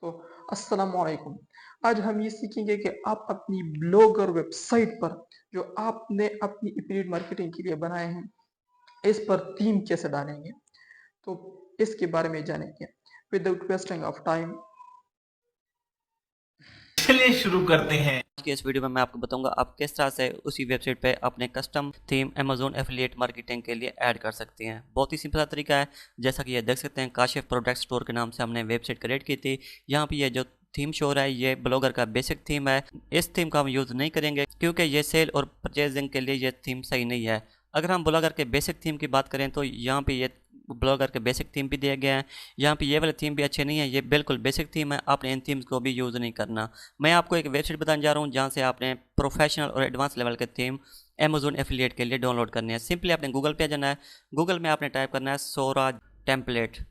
तो अस्सलाम वालेकुम। आज हम ये सीखेंगे कि आप अपनी ब्लॉग और वेबसाइट पर जो आपने अपनी एफिलिएट मार्केटिंग के लिए बनाए हैं, इस पर थीम कैसे डालेंगे। तो इसके बारे में जानेंगे। विदाउट वेस्टिंग ऑफ टाइम, चलिए शुरू करते हैं। आज की इस वीडियो में मैं आपको बताऊंगा आप किस तरह से उसी वेबसाइट पे अपने custom theme Amazon affiliate marketing के लिए ऐड कर सकते हैं। बहुत ही सिंपल सा तरीका है। जैसा कि ये देख सकते हैं, काशिफ प्रोडक्ट स्टोर के नाम से हमने वेबसाइट क्रिएट की थी। यहाँ पे ये जो थीम शो रहा है ये ब्लॉगर का बेसिक थीम है। इस थीम का हम यूज़ नहीं करेंगे क्योंकि ये सेल और परचेजिंग के लिए ये थीम सही नहीं है। अगर हम ब्लॉगर के बेसिक थीम की बात करें तो यहाँ पे ये ब्लॉगर के बेसिक थीम भी दिए गए हैं। यहाँ पे ये वाले थीम भी अच्छे नहीं है, ये बिल्कुल बेसिक थीम है। आपने इन थीम्स को भी यूज़ नहीं करना। मैं आपको एक वेबसाइट बताने जा रहा हूँ जहाँ से आपने प्रोफेशनल और एडवांस लेवल के थीम अमेजोन एफिलिएट के लिए डाउनलोड करने हैं। सिंपली आपने गूगल पे जाना है। गूगल में आपने टाइप करना है सोरा टेम्पलेट।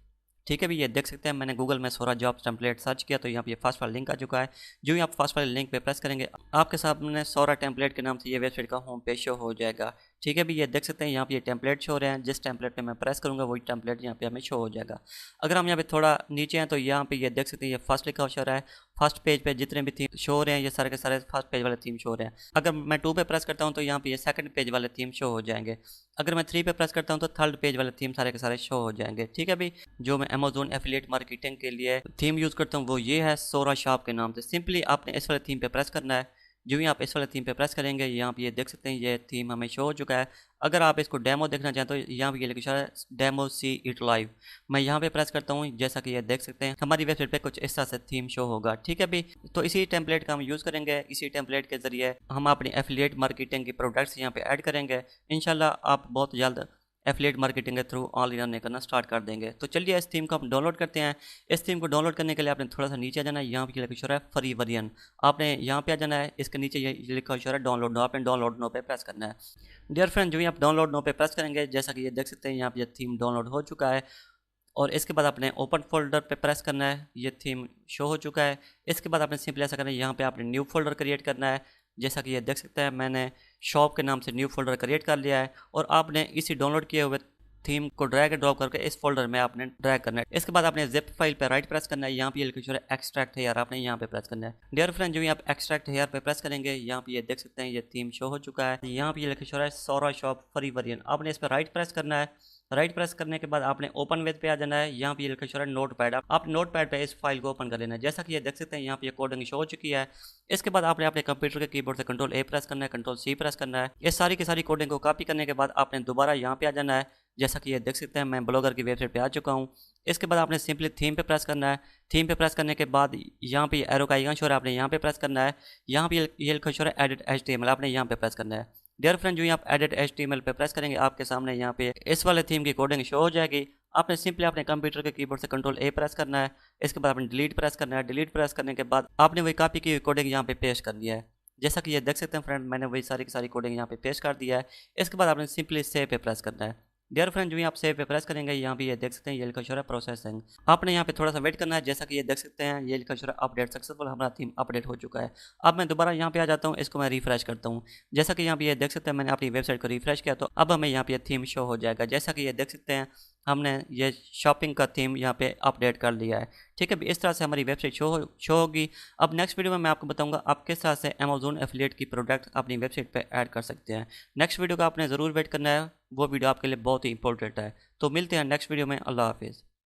ठीक है भी, ये देख सकते हैं मैंने गूगल में सोरा जॉब्स टेम्पलेट सर्च किया तो यहाँ पे फर्स्ट वाला लिंक आ चुका है। जो ही आप फर्स्ट वाले लिंक पे प्रेस करेंगे आपके सामने सोरा टेम्पलेट के नाम से ये वेबसाइट का होम पेज शो हो जाएगा। ठीक है भी, ये देख सकते हैं यहाँ पे ये टेम्पलेट शो हो रहे हैं। जिस टेम्पलेट पे मैं प्रेस करूँगा वही टेम्पलेट यहाँ पे हमें शो हो जाएगा। अगर हम यहाँ पे थोड़ा नीचे हैं तो यहाँ पे ये देख सकते हैं ये फर्स्ट लिखा हो रहा है। फर्स्ट पेज पे जितने भी थीम शो हो रहे हैं ये सारे के सारे फर्स्ट पेज वाले थीम शो हो रहे हैं। अगर मैं 2 पे प्रेस करता हूँ तो यहाँ पे ये सेकंड पेज वाले थीम शो हो जाएंगे। अगर मैं 3 पे प्रेस करता हूँ तो थर्ड पेज वाले थीम सारे के सारे शो हो जाएंगे। ठीक है भी, जो मैं अमेजोन एफिलिएट मार्केटिंग के लिए थीम यूज़ करता हूँ वो ये है सोरा शॉप के नाम से। सिंपली आपने इस वाले थीम पे प्रेस करना है। जो ही आप इस वाले थीम पे प्रेस करेंगे यहाँ पे ये देख सकते हैं ये थीम हमें शो हो चुका है। अगर आप इसको डेमो देखना चाहें तो यहाँ पे ये लिखा है डेमो सी इट लाइव। मैं यहाँ पे प्रेस करता हूँ। जैसा कि ये देख सकते हैं हमारी वेबसाइट पे कुछ इस तरह से थीम शो होगा। ठीक है भी, तो इसी टेम्पलेट का हम यूज़ करेंगे। इसी टेम्पलेट के ज़रिए हम अपनी एफिलिएट मार्केटिंग की प्रोडक्ट्स यहाँ पे ऐड करेंगे। इंशाल्लाह आप बहुत जल्द एफिलिएट मार्केटिंग के थ्रू ऑनलाइन अर्निंग करना स्टार्ट कर देंगे। तो चलिए इस थीम को हम डाउनलोड करते हैं। इस थीम को डाउनलोड करने के लिए आपने थोड़ा सा नीचे आ जाना है। यहाँ पे लिखा है फ्री वर्जन। आपने यहाँ पे आ जाना है। इसके नीचे ये लिखा है डाउनलोड नो। आपने डाउनलोड नो पे प्रेस करना है। डियर फ्रेंड, जो ही आप डाउनलोड नो पे प्रेस करेंगे जैसा कि ये देख सकते हैं यहाँ पे ये थीम डाउनलोड हो चुका है। और इसके बाद आपने ओपन फोल्डर पे प्रेस करना है। ये थीम शो हो चुका है। इसके बाद आपने सिंपली ऐसा करना है, यहाँ पे आपने न्यू फोल्डर क्रिएट करना है। जैसा कि ये देख सकते हैं मैंने शॉप के नाम से न्यू फोल्डर क्रिएट कर लिया है। और आपने इसी डाउनलोड किए हुए थीम को ड्रैग एंड ड्रॉप करके इस फोल्डर में आपने ड्रैग करना है। इसके बाद आपने जिप फाइल पे राइट प्रेस करना है। यहाँ पे ये लिखा है एक्सट्रैक्ट हेयर, आपने यहाँ पे प्रेस करना है। डियर फ्रेंड, जो आप एक्सट्रैक्ट हेयर पे प्रेस करेंगे यहाँ पे ये देख सकते हैं ये थीम शो हो चुका है। यहाँ पे ये लिखा है सोरा शॉप फ्री वर्जन। आपने इस पर राइट प्रेस करना है। राइट प्रेस करने के बाद आपने ओपन विद पे आ जाना है। यहाँ पे ये लिखा है नोट पैड। आप नोट पैड पे इस फाइल को ओपन कर लेना है। जैसा कि ये देख सकते हैं यहाँ पे ये कोडिंग शो हो चुकी है। इसके बाद आपने अपने कंप्यूटर के कीबोर्ड से कंट्रोल ए प्रेस करना है, कंट्रोल सी प्रेस करना है। ये सारी की सारी कोडिंग को कॉपी करने के बाद आपने दोबारा यहाँ पे आ जाना है। जैसा कि ये देख सकते हैं मैं ब्लॉगर की वेबसाइट पे आ चुका हूँ। इसके बाद आपने सिंपली थीम पे प्रेस करना है। थीम पे प्रेस करने के बाद यहाँ पे एरो का आइकन शो है, आपने यहाँ पे प्रेस करना है। यहाँ पे ये लिखा है एडिट HTML, आपने यहाँ पे प्रेस करना है। डियर फ्रेंड, जो आप एडिट HTML पे प्रेस करेंगे आपके सामने यहाँ पे इस वाले थीम की कोडिंग शो हो जाएगी। आपने सिंपली अपने कंप्यूटर के कीबोर्ड से कंट्रोल ए प्रेस करना है। इसके बाद आपने डिलीट प्रेस करना है। डिलीट प्रेस करने के बाद आपने वही कॉपी की कोडिंग यहाँ पे पेस्ट कर दिया है। जैसा कि ये देख सकते हैं फ्रेंड, मैंने वही सारी की सारी कोडिंग यहाँ पे पेस्ट कर दिया है। इसके बाद आपने सिंपली सेव पे प्रेस करना है। डियर फ्रेंड, जो ही आप सेव पे प्रेस करेंगे यहाँ पे ये देख सकते हैं ये लिखा है प्रोसेसिंग। आपने यहाँ पे थोड़ा सा वेट करना है। जैसा कि ये देख सकते हैं ये लिखा है अपडेट सक्सेसफुल, हमारा थीम अपडेट हो चुका है। अब मैं दोबारा यहाँ पे आ जाता हूँ, इसको मैं रिफ्रेश करता हूँ। जैसा कि यहाँ पे ये देख सकते हैं मैंने अपनी वेबसाइट को रिफ्रेश किया तो अब हमें यहाँ पे थीम शो हो जाएगा। जैसा कि ये देख सकते हैं हमने ये शॉपिंग का थीम यहाँ पे अपडेट कर लिया है। ठीक है, इस तरह से हमारी वेबसाइट शो होगी। अब नेक्स्ट वीडियो में मैं आपको बताऊंगा आप किस तरह से अमेजोन एफिलिएट की प्रोडक्ट अपनी वेबसाइट पे ऐड कर सकते हैं। नेक्स्ट वीडियो का आपने ज़रूर वेट करना है, वो वीडियो आपके लिए बहुत ही इंपॉर्टेंट है। तो मिलते हैं नेक्स्ट वीडियो में। अल्लाह हाफिज़।